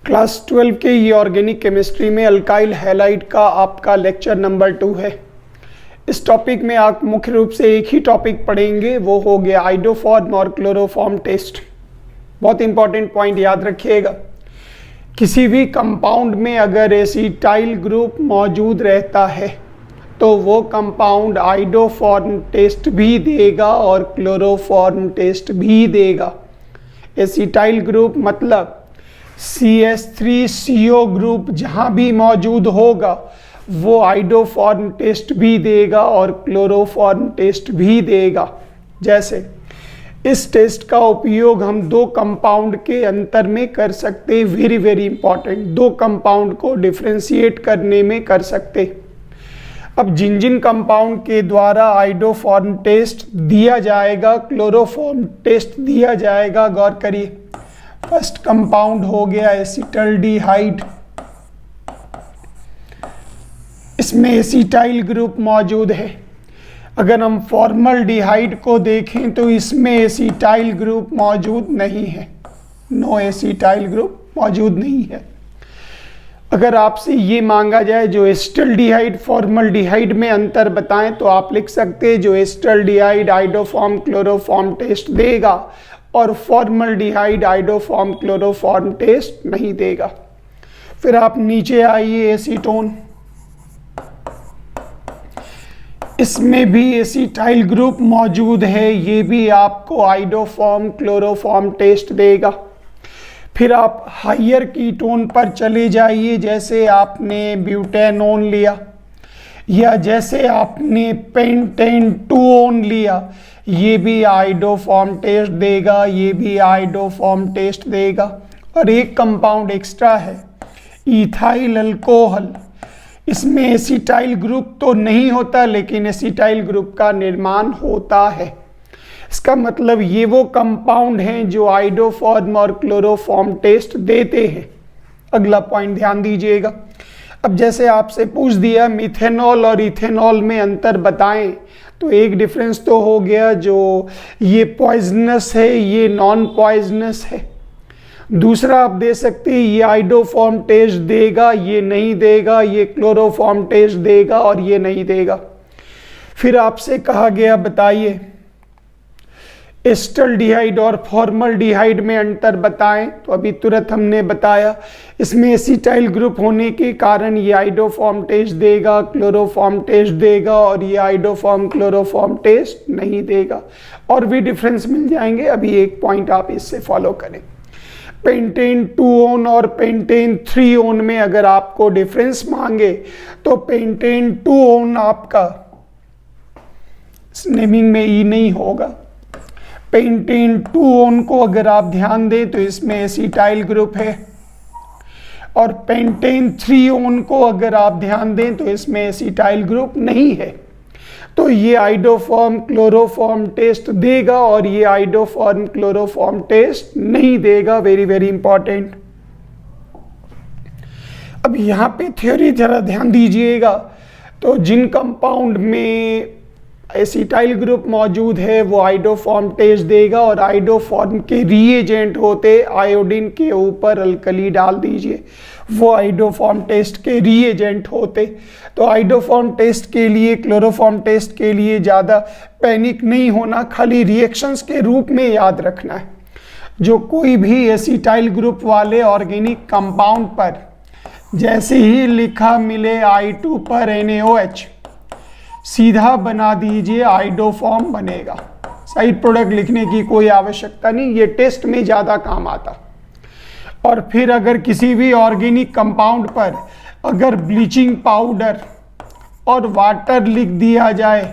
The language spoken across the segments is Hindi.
क्लास 12 के ये ऑर्गेनिक केमिस्ट्री में अल्काइल हैलाइड का आपका लेक्चर नंबर 2 है। इस टॉपिक में आप मुख्य रूप से एक ही टॉपिक पढ़ेंगे, वो हो गया आइडोफॉर्म और क्लोरोफॉर्म टेस्ट। बहुत इंपॉर्टेंट पॉइंट याद रखिएगा, किसी भी कंपाउंड में अगर एसिटाइल ग्रुप मौजूद रहता है तो वो कंपाउंड आइडोफॉर्म टेस्ट भी देगा और क्लोरोफॉर्म टेस्ट भी देगा। एसिटाइल ग्रुप मतलब CH3CO ग्रुप जहाँ भी मौजूद होगा वो आइडोफॉर्म टेस्ट भी देगा और क्लोरोफॉर्म टेस्ट भी देगा। जैसे इस टेस्ट का उपयोग हम दो कंपाउंड के अंतर में कर सकते, वेरी इंपॉर्टेंट, दो कंपाउंड को डिफ्रेंशिएट करने में कर सकते। अब जिन जिन कंपाउंड के द्वारा आइडोफॉर्म टेस्ट दिया जाएगा, क्लोरोफॉर्म टेस्ट दिया जाएगा, गौर करिए। फर्स्ट कंपाउंड हो गया एसिटल्डिहाइड, इसमें एसिटाइल ग्रुप मौजूद है। अगर हम फॉर्मल्डिहाइड को देखें तो इसमें एसिटाइल ग्रुप मौजूद नहीं है, नो एसिटाइल ग्रुप मौजूद नहीं है। अगर आपसे ये मांगा जाए जो एसिटल्डिहाइड फॉर्मल्डिहाइड में अंतर बताएं तो आप लिख सकते हैं जो एसिटल्डिहाइड आइडोफॉर्म क्लोरोफॉर्म टेस्ट देगा और फॉर्मल्डिहाइड आइडोफॉर्म क्लोरोफॉर्म टेस्ट नहीं देगा। फिर आप नीचे आइए, एसीटोन, इसमें भी एसिटाइल ग्रुप मौजूद है, ये भी आपको आइडोफॉर्म क्लोरोफॉर्म टेस्ट देगा। फिर आप हायर कीटोन पर चले जाइए, जैसे आपने ब्यूटेनोन लिया या जैसे आपने पेंटेन-2-ओन लिया, ये भी आइडोफॉर्म टेस्ट देगा, ये भी आइडोफॉर्म टेस्ट देगा। और एक कंपाउंड एक्स्ट्रा है इथाइल अल्कोहल, इसमें एसिटाइल ग्रुप तो नहीं होता लेकिन एसिटाइल ग्रुप का निर्माण होता है। इसका मतलब ये वो कंपाउंड हैं जो आइडोफॉर्म और क्लोरोफॉर्म टेस्ट देते हैं। अगला पॉइंट ध्यान दीजिएगा। अब जैसे आपसे पूछ दिया मिथेनॉल और इथेनॉल में अंतर बताएं, तो एक डिफरेंस तो हो गया, जो ये पॉइजनस है ये नॉन पॉइजनस है। दूसरा आप दे सकते हैं ये आइडोफॉर्म टेस्ट देगा, ये नहीं देगा, ये क्लोरोफॉर्म टेस्ट देगा और ये नहीं देगा। फिर आपसे कहा गया बताइए एसिटल्डिहाइड और फॉर्मल्डिहाइड में अंतर बताएं, तो अभी तुरंत हमने बताया इसमें एसिटाइल ग्रुप होने के कारण ये आइडोफॉर्म टेस्ट देगा, क्लोरोफॉर्म टेस्ट देगा और ये आइडोफॉर्म क्लोरोफॉर्म टेस्ट नहीं देगा। और भी डिफरेंस मिल जाएंगे, अभी एक पॉइंट आप इससे फॉलो करें। पेंटेन-2-ओन और पेंटेन-3-ओन में अगर आपको डिफरेंस मांगे तो पेंटेन-2-ओन आपका नेमिंग में ई नहीं होगा। पेंटेन-2-ओन को अगर आप ध्यान दें तो इसमें एसिटाइल ग्रुप है और पेंटेन-3-ओन को अगर आप ध्यान दें तो इसमें एसिटाइल ग्रुप नहीं है। तो ये आइडोफॉर्म क्लोरोफॉर्म टेस्ट देगा और ये आइडोफॉर्म क्लोरोफॉर्म टेस्ट नहीं देगा, वेरी इंपॉर्टेंट। अब यहाँ पे थ्योरी जरा ध्यान दीजिएगा, तो जिन कंपाउंड में एसिटाइल ग्रुप मौजूद है वो आइडोफॉर्म टेस्ट देगा और आइडोफॉर्म के रिएजेंट होते, आयोडीन के ऊपर अल्कली डाल दीजिए, वो आइडोफॉर्म टेस्ट के रिएजेंट होते। तो आइडोफॉर्म टेस्ट के लिए, क्लोरोफॉर्म टेस्ट के लिए ज़्यादा पैनिक नहीं होना, खाली रिएक्शंस के रूप में याद रखना है। जो कोई भी एसिटाइल ग्रुप वाले ऑर्गेनिक कंपाउंड पर जैसे ही लिखा मिले I2 पर NaOH, सीधा बना दीजिए, आइडोफॉर्म बनेगा। साइड प्रोडक्ट लिखने की कोई आवश्यकता नहीं, ये टेस्ट में ज़्यादा काम आता। और फिर अगर किसी भी ऑर्गेनिक कंपाउंड पर अगर ब्लीचिंग पाउडर और वाटर लिख दिया जाए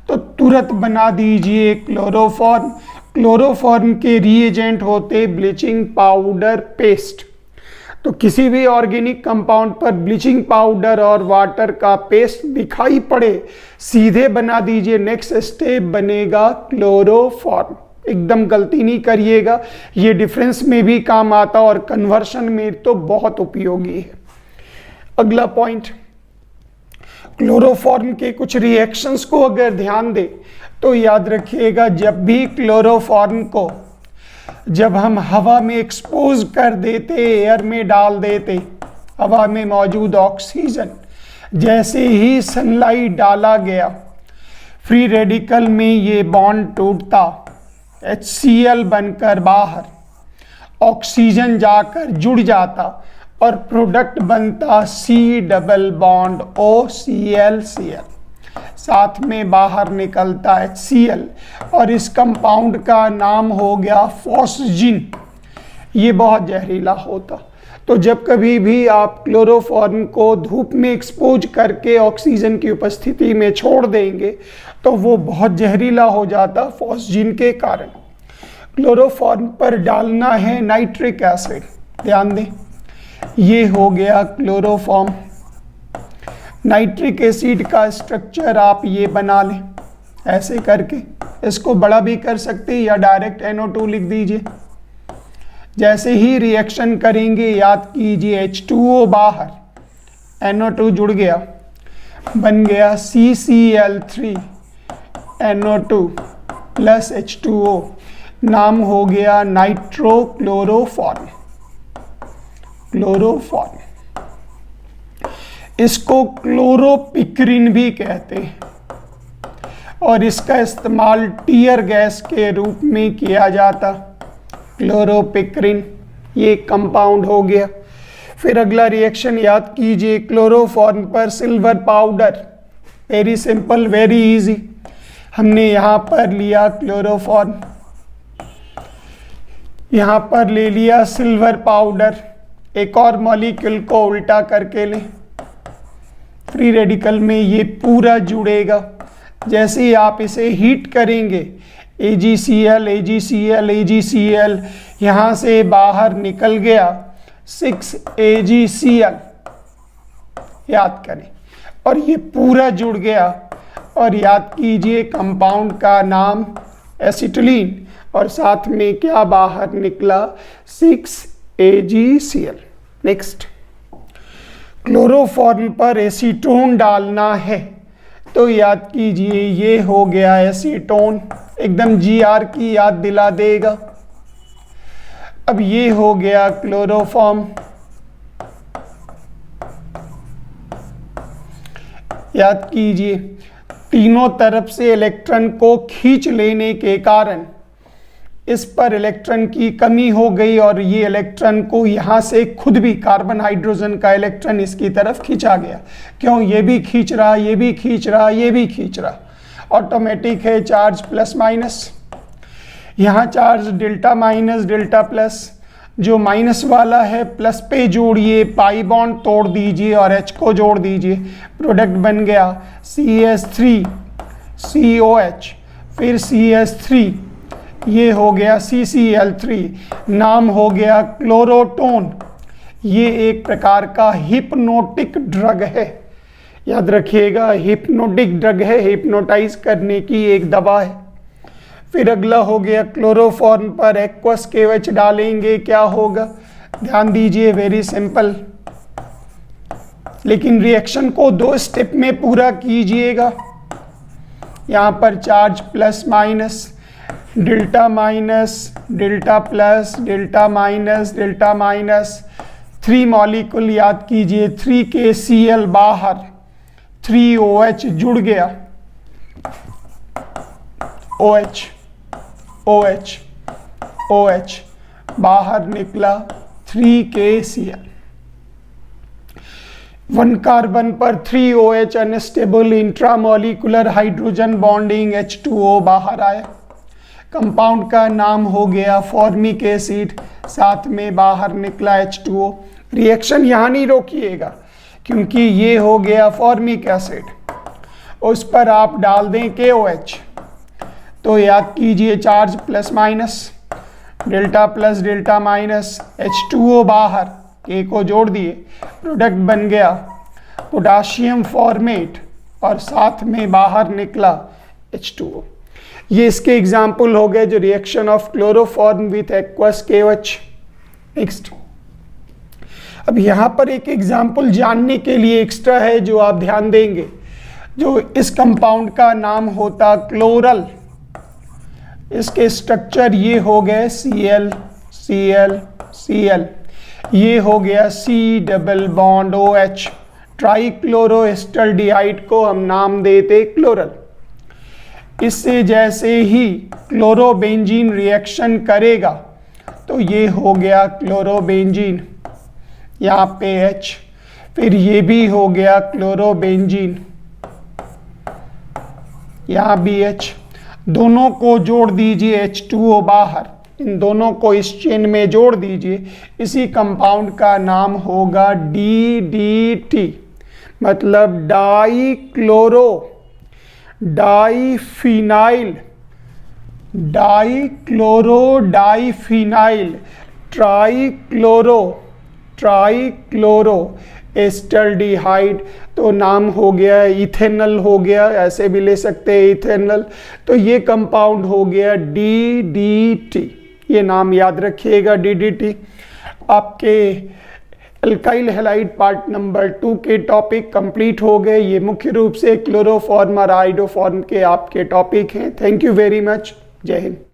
तो तुरंत बना दीजिए क्लोरोफॉर्म। क्लोरोफॉर्म के रिएजेंट होते ब्लीचिंग पाउडर, पेस्ट। तो किसी भी ऑर्गेनिक कंपाउंड पर ब्लीचिंग पाउडर और वाटर का पेस्ट दिखाई पड़े, सीधे बना दीजिए, नेक्स्ट स्टेप बनेगा क्लोरोफॉर्म। एकदम गलती नहीं करिएगा, ये डिफरेंस में भी काम आता और कन्वर्शन में तो बहुत उपयोगी है। अगला पॉइंट, क्लोरोफॉर्म के कुछ रिएक्शंस को अगर ध्यान दे तो याद रखिएगा, जब भी क्लोरोफॉर्म को जब हम हवा में एक्सपोज कर देते, एयर में डाल देते, हवा में मौजूद ऑक्सीजन, जैसे ही सनलाइट डाला गया, फ्री रेडिकल में ये बॉन्ड टूटता, HCl बनकर बाहर, ऑक्सीजन जाकर जुड़ जाता और प्रोडक्ट बनता C डबल बॉन्ड OCl, साथ में बाहर निकलता HCl और इस कंपाउंड का नाम हो गया फॉस्जिन। ये बहुत जहरीला होता। तो जब कभी भी आप क्लोरोफॉर्म को धूप में एक्सपोज करके ऑक्सीजन की उपस्थिति में छोड़ देंगे तो वो बहुत जहरीला हो जाता फॉस्जिन के कारण। क्लोरोफॉर्म पर डालना है नाइट्रिक एसिड, ध्यान दें, ये हो गया क्लोरोफॉर्म। नाइट्रिक एसिड का स्ट्रक्चर आप ये बना लें ऐसे करके, इसको बड़ा भी कर सकते या डायरेक्ट NO2 लिख दीजिए। जैसे ही रिएक्शन करेंगे याद कीजिए H2O बाहर, NO2 जुड़ गया, बन गया CCl3 NO2 प्लस H2O, नाम हो गया नाइट्रोक्लोरोफॉर्म, क्लोरोफॉर्म। इसको क्लोरोपिक्रिन भी कहते हैं और इसका इस्तेमाल टीयर गैस के रूप में किया जाता। क्लोरोपिक्रिन ये कंपाउंड हो गया। फिर अगला रिएक्शन याद कीजिए, क्लोरोफॉर्म पर silver powder, very simple, very easy. हमने यहाँ पर लिया क्लोरोफॉर्म, यहाँ पर ले लिया सिल्वर पाउडर, एक और मॉलिक्यूल को उल्टा करके लें, फ्री रेडिकल में ये पूरा जुड़ेगा। जैसे ही आप इसे हीट करेंगे, AgCl AgCl AgCl यहाँ से बाहर निकल गया 6AgCl, याद करें, और ये पूरा जुड़ गया। और याद कीजिए कंपाउंड का नाम एसिटिलीन, और साथ में क्या बाहर निकला 6AgCl। नेक्स्ट, क्लोरोफॉर्म पर एसीटोन डालना है तो याद कीजिए ये हो गया एसीटोन, एकदम GR की याद दिला देगा। अब ये हो गया क्लोरोफॉर्म, याद कीजिए तीनों तरफ से इलेक्ट्रॉन को खींच लेने के कारण इस पर इलेक्ट्रॉन की कमी हो गई और ये इलेक्ट्रॉन को यहाँ से खुद भी कार्बन हाइड्रोजन का इलेक्ट्रॉन इसकी तरफ खींचा गया। क्यों? ये भी खींच रहा, ये भी खींच रहा, ये भी खींच रहा, ऑटोमेटिक है चार्ज प्लस माइनस। यहाँ charge delta minus delta plus, जो माइनस वाला है प्लस पे जोड़िए, पाई बॉन्ड तोड़ दीजिए और H को जोड़ दीजिए, प्रोडक्ट बन गया CS3 COH, फिर CS3, ये हो गया CCl3, नाम हो गया क्लोरोटोन। ये एक प्रकार का हिप्नोटिक ड्रग है, याद रखिएगा, हिप्नोटिक ड्रग है, हिप्नोटाइज करने की एक दवा है। फिर अगला हो गया क्लोरोफॉर्म पर एक्वस KOH डालेंगे, क्या होगा? ध्यान दीजिए, वेरी सिंपल, लेकिन रिएक्शन को 2 स्टेप में पूरा कीजिएगा। यहाँ पर charge plus minus, delta minus delta plus delta minus delta minus, 3 molecule याद कीजिए, 3KCl बाहर, 3OH जुड़ गया, OH OH OH बाहर निकला 3KCl। 1 कार्बन पर 3OH unstable intramolecular hydrogen bonding H2O बाहर आया। कंपाउंड का नाम हो गया फॉर्मिक एसिड, साथ में बाहर निकला H2O। रिएक्शन यहाँ नहीं रोकिएगा क्योंकि ये हो गया फॉर्मिक एसिड, उस पर आप डाल दें KOH, तो याद कीजिए charge plus minus, delta plus delta minus, H2O बाहर, K को जोड़ दिए, प्रोडक्ट बन गया पोटाशियम फॉर्मेट और साथ में बाहर निकला H2O। ये इसके एग्जाम्पल हो गए जो reaction of chloroform with aqueous KOH। Next, अब यहाँ पर एक एग्जाम्पल जानने के लिए एक्स्ट्रा है जो आप ध्यान देंगे, जो इस कंपाउंड का नाम होता क्लोरल। इसके स्ट्रक्चर ये हो गए Cl Cl Cl, ये हो गया C डबल बॉन्ड OH, ट्राइक्लोरोएस्टल्डिहाइड को हम नाम देते क्लोरल। इससे जैसे ही क्लोरोबेंजीन रिएक्शन करेगा तो ये हो गया क्लोरोबेंजीन, यहाँ पे H, फिर ये भी हो गया क्लोरोबेंजीन, यहाँ भी H, दोनों को जोड़ दीजिए H2O बाहर, इन दोनों को इस चेन में जोड़ दीजिए। इसी कंपाउंड का नाम होगा DDT, मतलब डाइफिनाइल ट्राइक्लोरो एस्टल्डिहाइड, तो नाम हो गया इथेनल, हो गया, ऐसे भी ले सकते हैं इथेनल। तो ये कंपाउंड हो गया DDT, ये नाम याद रखिएगा DDT। आपके अल्काइल हैलाइड पार्ट नंबर 2 के टॉपिक कंप्लीट हो गए। ये मुख्य रूप से क्लोरोफॉर्म और आइडोफॉर्म के आपके टॉपिक हैं। Thank you very much. जय हिंद।